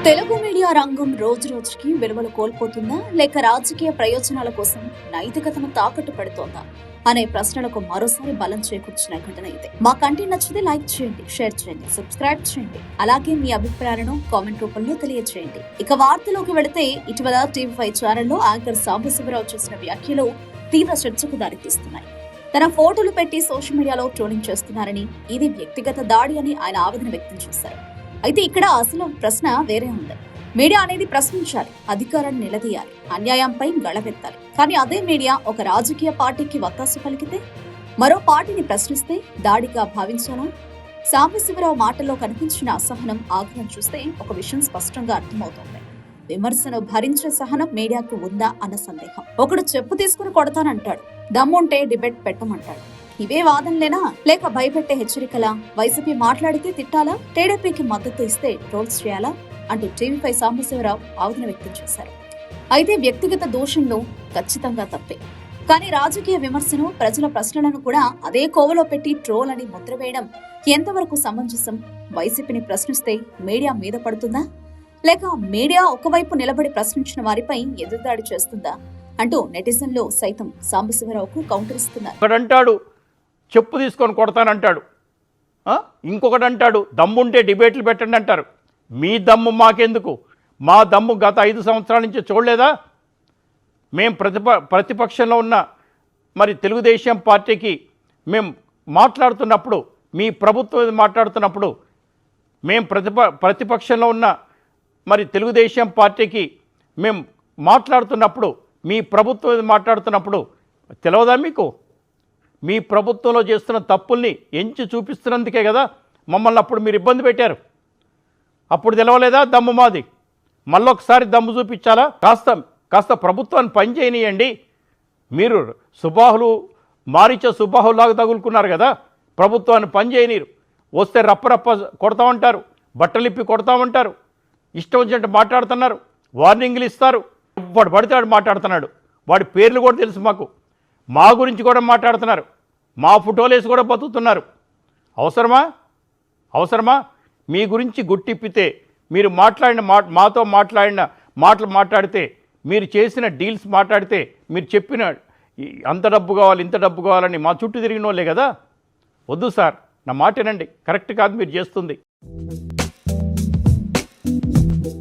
Telugu media రంగం రోజు రోజుకి విలువలు కోల్పోతుందా లేక రాజకీయ ప్రయోజనాల కోసం నైతికతను తాకట్టు పెడుతోందా అనే ప్రశ్నలకు మరోసారి బలం చేకూర్చిన ఘటన ఇది. మా కంటెంట్ నచ్చితే లైక్ చేయండి, షేర్ చేయండి, సబ్స్క్రైబ్ చేయండి. అలాగే మీ అభిప్రాయాలను కామెంట్ రూపంలో తెలియజేయండి. ఇక వార్తలోకి వెళితే ఇటీవల టీవీ5 ఛానల్లో యాంకర్ సాంబశివరావు చేసిన వ్యాఖ్యలు తీవ్ర చర్చకు దారితీస్తున్నాయి. తన ఫోటోలు పెట్టి సోషల్ మీడియాలో ట్రోలింగ్ చేస్తున్నారని, ఇది వ్యక్తిగత దాడి అని ఆయన ఆవేదన వ్యక్తం చేశారు. అయితే ఇక్కడ అసలు ప్రశ్న వేరే ఉంది. మీడియా అనేది ప్రశ్నించాలి, అధికారాన్ని నిలదీయాలి, అన్యాయంపై గళమెత్తాలి. కానీ అదే మీడియా ఒక రాజకీయ పార్టీకి వత్తాసు పలికితే, మరో పార్టీని ప్రశ్నిస్తే దాడిగా భావించాలా? సాంబశివరావు మాటల్లో కనిపించిన అసహనం, ఆగ్రహం చూస్తే ఒక విషయం స్పష్టంగా అర్థమవుతోంది. విమర్శను భరించే సహనం మీడియాకు ఉందా అన్న సందేహం. ఒకడు చెప్పు తీసుకుని కొడతానంటాడు, దమ్ముంటే డిబేట్ పెట్టమంటాడు. ఇవే వాదనలేనా లేక భయపెట్టే హెచ్చరికలా? వైసీపీ మాట్లాడితే తిట్టాలా, టీడీపీకి మద్దతు ఇస్తే ట్రోల్స్ చేయాలా అంటూ టీవీ5 సాంబశివరావు ఆవేదన వ్యక్తం చేశారు. అయితే వ్యక్తిగత దోషంలో ఖచ్చితంగా తప్పే, కానీ రాజకీయ విమర్శను, ప్రజల ప్రశ్నలను కూడా అదే కోవలో పెట్టి ట్రోల్ అని ముద్ర వేయడం ఎంతవరకు సమంజసం? వైసీపీని ప్రశ్నిస్తే మీడియా మీద పడుతుందా లేక మీడియా ఒకవైపు నిలబడి ప్రశ్నించిన వారిపై ఎదురుదాడి చేస్తుందా అంటూ నెటిజన్లు సైతం సాంబశివరావుకు కౌంటర్ ఇస్తున్నారు. చెప్పు తీసుకొని కొడతానంటాడు, ఇంకొకటి అంటాడు దమ్ముంటే డిబేట్లు పెట్టండి అంటారు. మీ దమ్ము మాకెందుకు? మా దమ్ము గత 5 సంవత్సరాల నుంచి చూడలేదా? మేము ప్రతిపక్షంలో ఉన్న మరి తెలుగుదేశం పార్టీకి మేము మాట్లాడుతున్నప్పుడు, మీ ప్రభుత్వం మాట్లాడుతున్నప్పుడు, మేము ప్రతిపక్షంలో ఉన్న మరి తెలుగుదేశం పార్టీకి మేము మాట్లాడుతున్నప్పుడు, మీ ప్రభుత్వం మాట్లాడుతున్నప్పుడు తెలియదా మీకు? మీ ప్రభుత్వంలో చేస్తున్న తప్పుల్ని ఎంచి చూపిస్తున్నందుకే కదా మమ్మల్ని అప్పుడు మీరు ఇబ్బంది పెట్టారు. అప్పుడు తెలవలేదా దమ్ము మాది? మళ్ళొకసారి దమ్ము చూపించాలా? కాస్త ప్రభుత్వాన్ని పని చేయనియండి. మీరు మారిచ సుబాహులాగా తగులుకున్నారు కదా, ప్రభుత్వాన్ని పని చేయనీరు. వస్తే రప్ప కొడతామంటారు, బట్టలిప్పి కొడతామంటారు, ఇష్టం వచ్చినట్టు మాట్లాడుతున్నారు, వార్నింగ్లు ఇస్తారు. వాడు పడితే వాడు మాట్లాడుతున్నాడు, వాడి పేర్లు కూడా తెలుసు మాకు. మా గురించి కూడా మాట్లాడుతున్నారు, మా ఫోటోలు వేసి కూడా బతుకుతున్నారు. అవసరమా? మీ గురించి గుట్టిప్పితే, మీరు మాట్లాడిన మాతో మాట్లాడిన మాటలు మాట్లాడితే, మీరు చేసిన డీల్స్ మాట్లాడితే, మీరు చెప్పిన అంత డబ్బు కావాలి ఇంత డబ్బు కావాలని మా చుట్టూ తిరిగిన వాళ్ళే కదా. వద్దు సార్, నా మాట వినండి, కరెక్ట్ కాదు మీరు చేస్తుంది.